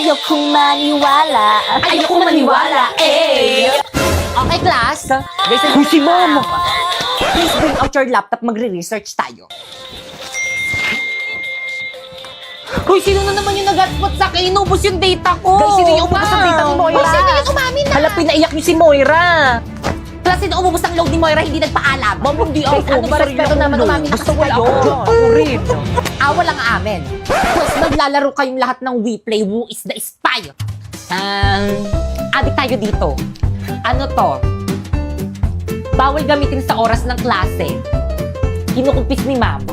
Ayokong maniwala. Ayokong maniwala, eh! Okay, class. Guys, Uy, si Mom! Please bring out your laptop, magre-research tayo. Uy, sino na naman yung nag-hotspot sa akin? Inubos yung data ko! Guys, sino yung umubos ang data ni Moira? Uy, sino yung umamin na? Hala, pinaiyak niyo si Moira! Plus, sino umubos ang load ni Moira, hindi nagpaalam. Ma'am, hindi Guys, ako. ano ba, respeto naman, umamin na Gusto kasi wala kayo. ako dyan. Ako rin. Walang amin. Plus, naglalaro kayong lahat ng We Play Who is the Spy. Adik tayo dito. Ano to? Bawal gamitin sa oras ng klase. Kinukumpis ni ma'am.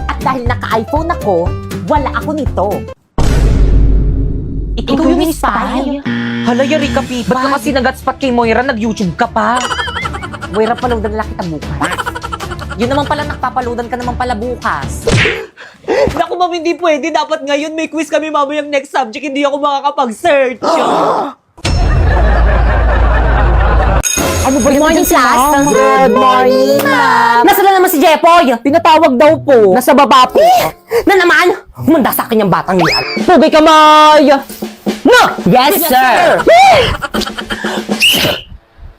At dahil naka-iPhone ako, wala ako nito. Ikaw yung spy? Hala, Yarika P. Ba't ka kasi nag-hotspot kay Moira? Nag-YouTube ka pa. Moira, paloadan lang kita bukas. Yun naman pala, nakapapaloadan ka naman pala bukas. Naku, ma'am, hindi pwede. Dapat ngayon may quiz kami mamayang next subject. Hindi ako makakapag-search. Ano ba yung morning, si class. ma'am? Good morning, ma'am. Nasaan na naman si Jepoy? Pinatawag daw po. Nasa baba po. Na naman? Humanda sa akin yung batang yan. Pugay kamay! No! Yes, sir!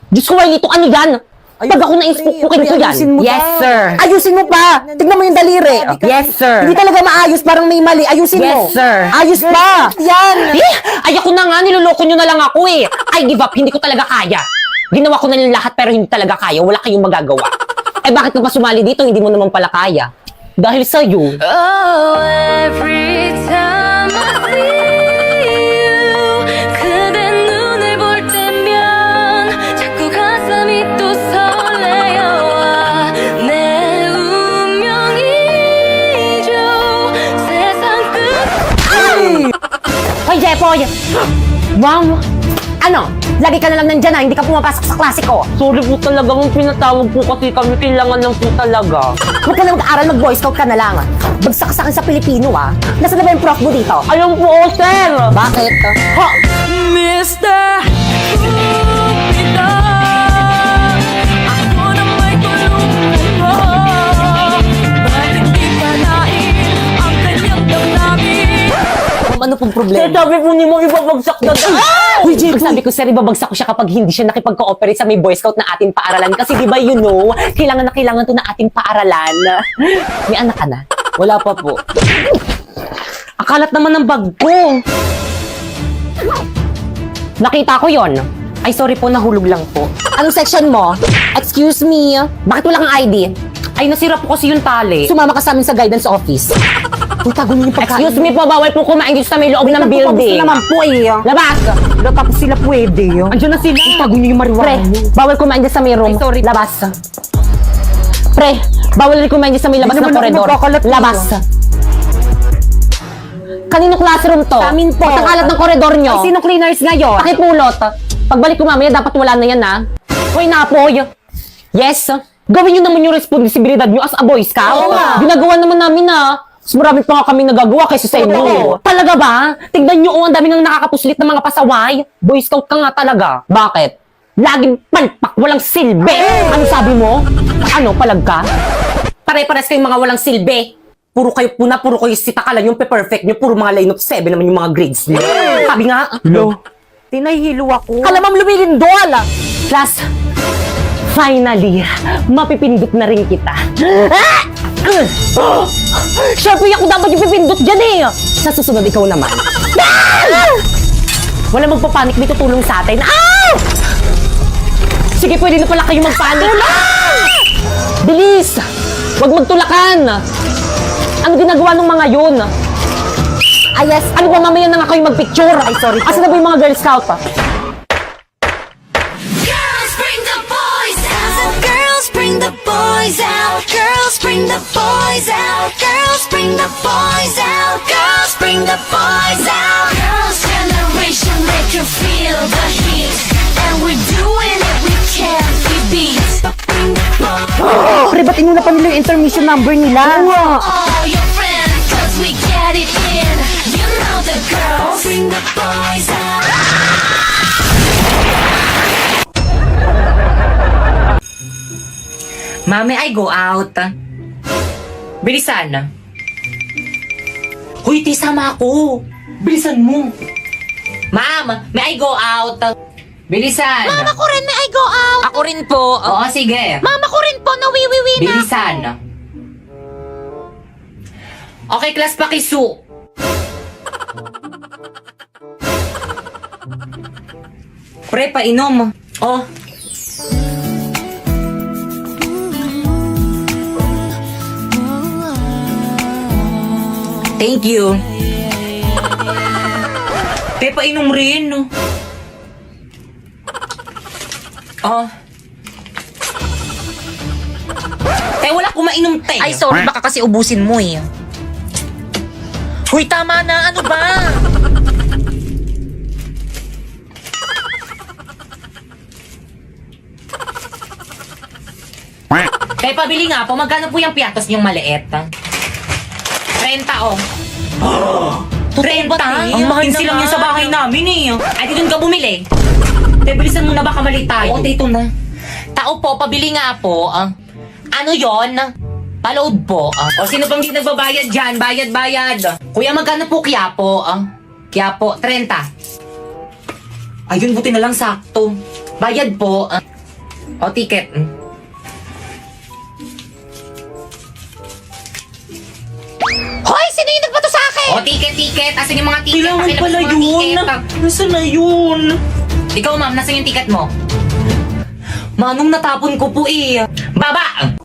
Diyos ko, Wiley, itong anigan. Pag ako na-ispukin ko yan. ayusin mo Yes, daw. sir. Ayusin mo pa. Tignan mo yung daliri. Yes, sir. Hindi talaga maayos, parang may mali. Ayusin mo. Yes, sir. Ayos pa. Yan. Ay, ako na nga, niloloko nyo na lang ako eh. I give up, hindi ko talaga kaya. Ginawa ko na lang lahat pero hindi talaga kaya. Wala kayong magagawa. Eh bakit ka pa sumali dito? Hindi mo naman pala kaya. Dahil sa'yo. Oh, every time I see you 그대 눈을 볼 때면 자꾸 가슴이 또 설레어와 내 운명이죠 세상 끝 Hoy, Jepoy! Ma'am! Ano? Lagi ka na lang nandyan na, hindi ka pumapasok sa klase ko. Sorry po talaga, ma'am. Pinatawag po kasi kami. Kailangan lang po talaga. Huwag ka na mag-aaral, mag-boy scout ka na lang. Bagsak ka sa akin sa Pilipino, ah. Nasaan na ba yung prof mo dito? Alam po, sir! Bakit? Ha? Mr. Cupido ako na may tulungan mo bakit di panain ang kanyang damdamin. Ano pong Sir, problema? sabi po ni mo, ibabagsak na. Uy, Pag sabi ko, sir, ibabagsak ko siya kapag hindi siya nakipag-cooperate sa may Boy Scout na ating paaralan. Kasi di ba, you know, kailangan na kailangan to na ating paaralan. May anak ka na? Wala pa po. Akalat naman ng bag ko. Nakita ko yon. Ay, sorry po, nahulog lang po. Anong section mo? Excuse me. Bakit wala kang ID? Ay, nasira po kasi yung tali. Sumama ka sa amin sa guidance office. Uy, tago niyo yung pagkain. Excuse me po, bawal po kumain dito sa may loob ng building. naman po eh. Labas! Tapos sila pwede. Andiyan na sila. Tago niyo yung marijuana. Pre, bawal kumain dyan sa may room. Ay, sorry. Labas. Pre, bawal rin kumain dyan sa may labas Hindi ng naman ako koridor. magkakalat Labas. Kanino classroom to? Sa amin po. Ba't ang kalat ng koridor nyo? Ay, sino cleaners ngayon? Pakipulot. Pagbalik ko mamaya, dapat wala na yan, ha? Hoy, Napoy. Yes. Gawin nyo naman yung responsibilidad nyo as a boy scout. Oo nga. Ginagawa naman namin, ha? Mas marami pa nga kami nagagawa kaysa sa inyo. Oo. Talaga ba? Tignan nyo, ang dami nang nakakapuslit ng mga pasaway. Boy scout ka nga talaga. Bakit? Laging palpak, walang silbi. Ano sabi mo? Ano, palag ka? Pare-pares kayong mga walang silbi. Puro kayo puna, puro kayo sitakalan yung pe-perfect nyo. Puro mga line of 7 naman yung mga grades nyo. Sabi nga, Tinahihilo ako. kalamam lumilindol! Class, finally, mapipindot na rin kita. Siyempre, ako dapat yung pipindot dyan eh. Sa susunod, ikaw naman. Wala magpapanik, may tutulong sa atin. Sige, pwede na pala kayo magpanik. Bilis! Huwag magtulakan! Ano ginagawa ng mga yun? Ay, yes. Ano ba mamaya na nga kayo magpicture? Ay, sorry. Asa na ba yung mga Girl Scout? Girls bring the boys out. Girls bring the boys out. Girls bring the boys out. Girls bring the boys out. Girls bring the boys out. Girls generation make you feel the heat. And we're doing it, we can't be beat. Bring the boys. Pre, ba't inuna pa nila yung intermission number nila? All your friends, 'cause we get it in. You know the girls bring the boys out. Mami, I go out. Bilisan. Hoy, Ti, sama ako. Bilisan mo. Ma'am, may I go out? Bilisan. Mama ko rin, may I go out. Ako rin po. Oo, sige. Mama ko rin po, nawiwiwi na. Bilisan. Okay, class, pakisu. Pre, painom. Oh. Thank you. Te, painom rin. Oh. Te, wala akong mainom, te. Ay, sorry, baka kasi ubusin mo eh. Huy, tama na. Ano ba? Kaya pabili nga po, magkano po yung piatos niyong maliit? 30 oh. 30? Ang mahal Pinsi lang naman. yun sa bahay namin eh. Ay, di dun ka bumili. Te, bilisan mo na baka mali tayo. Oo, dito na. Tao po, pabili nga po. Ano yon? Paload po. O, sino pang di nagbabayad dyan? Bayad. Kuya, magkano po Quiapo? Quiapo, 30. Ayun, buti na lang sakto. Bayad po. O, ticket. Hoy, sino yung nagbato sa akin? O, ticket. Asan yung mga ticket? Kailangan Pakilabas pala mo ang yun. ticket. Nasaan na yun? Ikaw, ma'am, nasan yung ticket mo? Manong natapon ko po eh. Baba!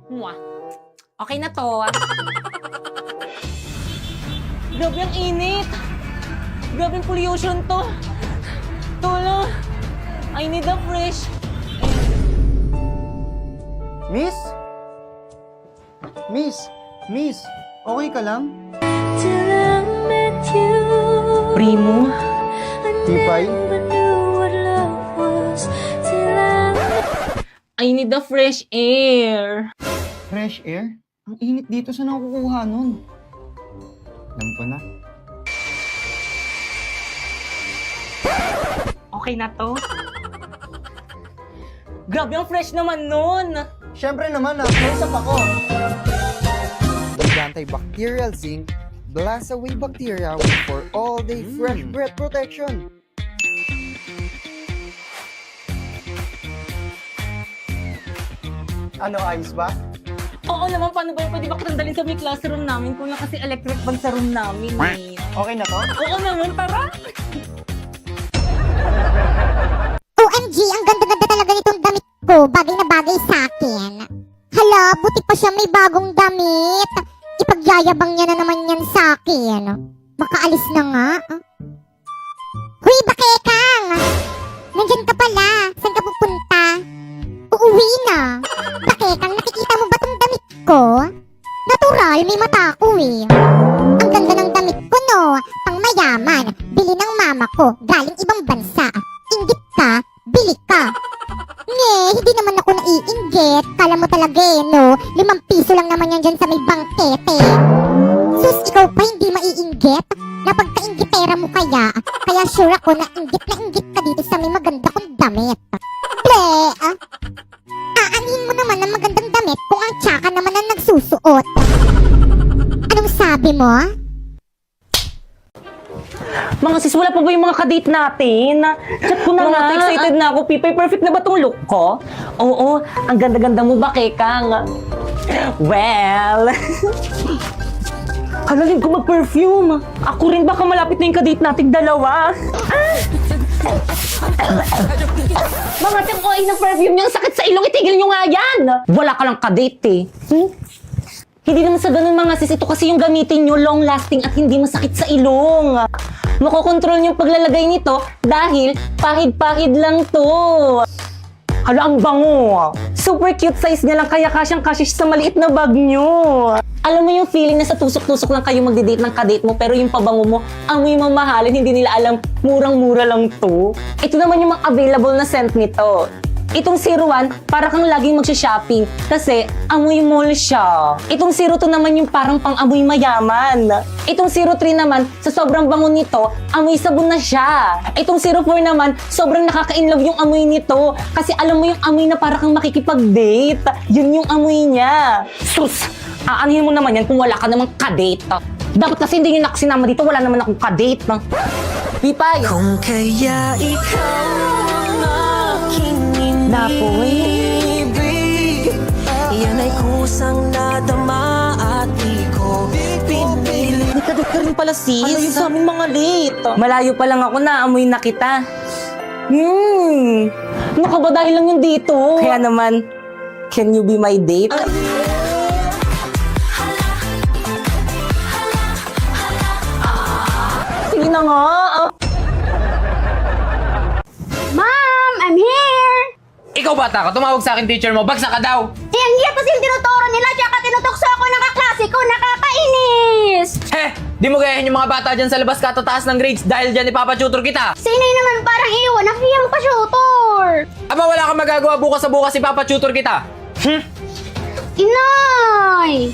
Mwah. Okay na to. Grabe ang init. Grabe ang pollution to. Tolo. I need a fresh. Miss? Miss, okay ka lang? Primo. Tipay? I need a fresh air. Fresh air? Ang init dito, saan ako kukuha nun? Alam ko na. Okay na to. Grabe ang fresh naman nun. Siyempre naman, close up ako. With antibacterial zinc, blast away bacteria for all-day fresh breath protection. Ano, ayos ba? Oo naman, paano ba yun? Pwede ba kitang dalhin sa may classroom namin kung na kasi electric ban sa room namin eh. Okay na to? Oo naman, tara! OMG, ang ganda-ganda talaga nitong damit ko. Bagay na bagay sa akin. Hala, buti pa siya may bagong damit. Ipagyayabang niya na naman yan sa akin. Makaalis na nga. Huy, Bakekang! Nandyan ka pala. Saan ka pupunta? Uuwi na. Bakekang, nakikita mo ba tong damit ko? Natural, may mata ako eh. Ang ganda ng damit ko, no? Pang mayaman. Bili ng mama ko. Galing ibang bansa. Inggit ka, bili ka. Hindi naman ako naiinggit. Kala mo talaga eh, no? 5 piso lang naman yan dyan sa may bangkete. Sus, ikaw pa hindi maiinggit? Napagkainggitera mo kaya? Kaya sure ako na inggit ka dito sa may maganda kong damit. Ble, aanin mo naman ang magandang damit kung ang tsaka naman ang nagsusuot. Anong sabi mo? Mga sis, wala pa ba yung mga kadate natin? Chat ko na nga. Excited na ako, Pipay. Perfect na ba tong look ko? Oo, ang ganda-ganda mo ba, Kekang? Well... Halalim ko mag-perfume. Ako rin, baka malapit na yung kadate nating dalawa. Mga tiyang ng perfume niyang sakit sa ilong, itigil niyo nga yan! Wala ka lang kadate eh. Hindi naman sa ganun mga sis, ito kasi yung gamitin nyo, long-lasting at hindi masakit sa ilong. Makokontrol nyo yung paglalagay nito dahil pahid-pahid lang to. Hala, ang bango. Super cute size niya lang kaya kasyang-kasya siya sa maliit na bag nyo. Alam mo yung feeling na sa tusok-tusok lang kayo magdi-date ng kadate mo pero yung pabango mo, amoy mamahalin, hindi nila alam, murang-mura lang to. Ito naman yung mga available na scent nito. Itong 01, para kang laging magsha-shopping kasi amoy mall siya. Itong 02 naman yung parang pang-amoy mayaman. Itong 03 naman, sa sobrang bango nito, amoy sabon na siya. Itong 04 naman, sobrang nakaka-inlove yung amoy nito kasi alam mo yung amoy na para kang makikipag-date. Yun yung amoy niya. Sus! Aanhin mo naman yan kung wala ka namang kadate. Dapat kasi hindi nyo nakasinama dito, wala naman akong kadate. Pipay! Kung kaya ikaw ang aking inibig, yan ay kusang nadama at di ko pinili. May kadate ka rin pala, sis. Ano yung sa aming mga late? Malayo pa lang ako, naamoy na kita. Ano ka ba dahil lang yun dito? Kaya naman, can you be my date? Sige na nga. Ma'am, I'm here! Ikaw bata ka, tumawag sa akin teacher mo, bagsak ka daw! Eh, ang hirap kasi yung tinuturo nila, tsaka tinutokso ako ng kaklase ko, nakakainis! Heh, di mo gayahin yung mga bata dyan sa labas katataas ng grades dahil dyan ipapatutor kita! Si inay naman parang iwan, nakiya mo pa shooter! Aba wala kang magagawa bukas sa bukas ipapatutor kita! Inay!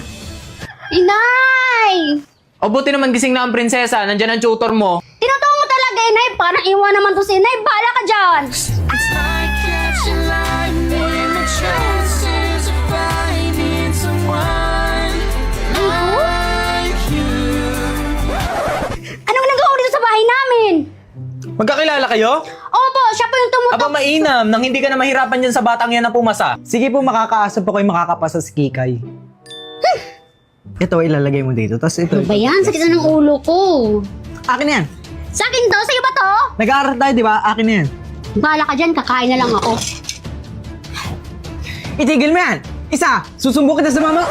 Inay! O buti naman gising na ang prinsesa, nandyan ang tutor mo. Tinuturo mo talaga, inay, parang iwan naman to si inay, bala ka dyan! It's like catching lightning, the chances of finding someone like you. Anong nagawa mo dito sa bahay namin? Magkakilala kayo? Opo, siya po yung tumutok. Aba mainam, nang hindi ka na mahirapan dyan sa batang yan na pumasa. Sige po, makakaasa po kayo makakapasa sa Kikay. Ito, ilalagay mo dito. Tapos ito. Ano ba yan? Sakit na ng ulo ko. Akin na yan. Sa akin to? Sa'yo ba to? Nag-aaral tayo, di ba? Akin na yan. Bala ka dyan, kakain na lang ako. Itigil mo yan! Isa! Susumbo kita sa mama!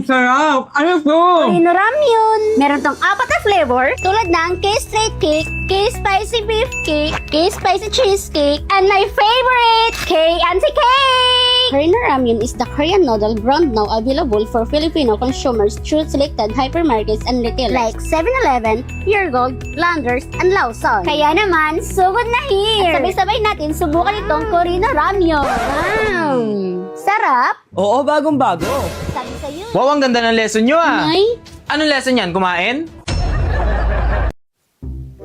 Sarap! Ano to? Ramyun. Meron tong 4 na flavor tulad ng K-straight cake, K-spicy beef cake, K-spicy cheesecake, and my favorite, K-anti-cake! Korean Ramyun is the Korean noodle brand now available for Filipino consumers through selected hypermarkets and retailers like 7-Eleven, Pure Gold, Landers, and Lawson. Kaya naman, sugod na here! At sabay-sabay natin subukan itong Korean Ramyun. Wow! Sarap! Oo, bagong-bago. Sabi sa'yo. Wow, ang ganda ng lesson nyo ah. Ay, Anong lesson yan? Kumain?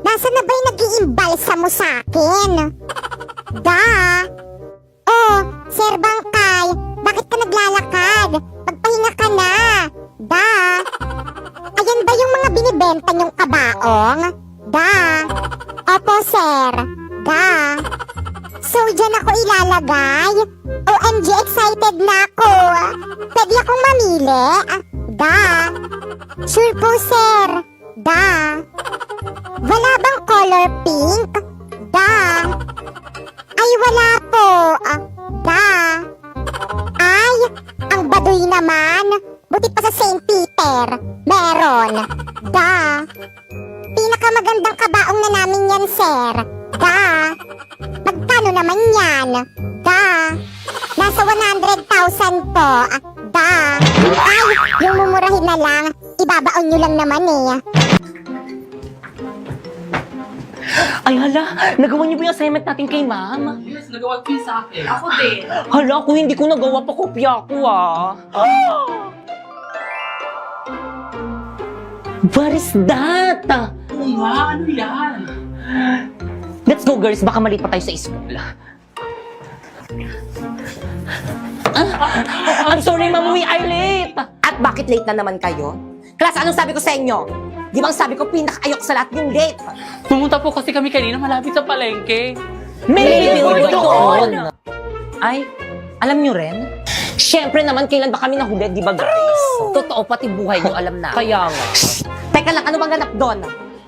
nasa na ba yung nag-iimbalsa mo sa akin? Da! Oh, Sir Bangkay, bakit ka naglalakad? Pagpahinga ka na! Da! Ayan ba yung mga binibenta niyong kabaong? Da! Opo, Sir. Da! So, dyan ako ilalagay? OMG, excited na ako! Pwede akong mamili? Da! Sure po, Sir. Da! Wala bang color pink? Da! Ay, wala po. Da! Ay, ang baduy naman. Buti pa sa St. Peter. Meron. Da! Pinakamagandang kabaong na namin yan, sir. Da! Magkano naman yan? Da! Nasa 100,000 po. Da! Ay, yung mumurahin na lang. Ibabaon nyo lang naman eh. Ay hala, nagawa niyo ba yung assignment natin kay ma'am? Yes, nagawa ko sa akin. Ako din. Hala, kung hindi ko nagawa pa, kopya ko What is that? Oo nga, ano yan? Let's go, girls. Baka maliit pa tayo sa school. I'm sorry, ma'am. We are late. At bakit late na naman kayo? Class, anong sabi ko sa inyo? Di ba ang sabi ko, pinaka-ayok sa lahat yung late? Pumunta po kasi kami kanina malapit sa palengke. May billboard doon. Ay, alam nyo rin? Siyempre naman, kailan ba kami nahuli, di ba, guys? Totoo, pati buhay nyo alam na. Kaya nga. Teka lang, ano bang ganap doon?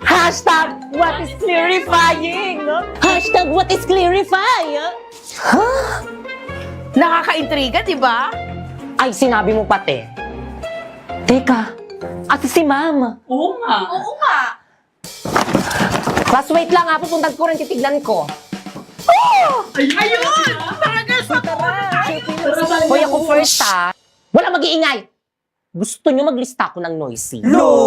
Hashtag what is clarifying? Hashtag what is clarifying? Nakaka-intriga, di ba? Ay, sinabi mo pati. Teka, ate si ma'am. Oo nga. Oo nga. Class, wait lang ha, pupuntan ko rin, titignan ko. Ayun! Mga girls, Hoy, ako first ha. Wala mag-iingay. Gusto nyo maglista ako ng noisy? No!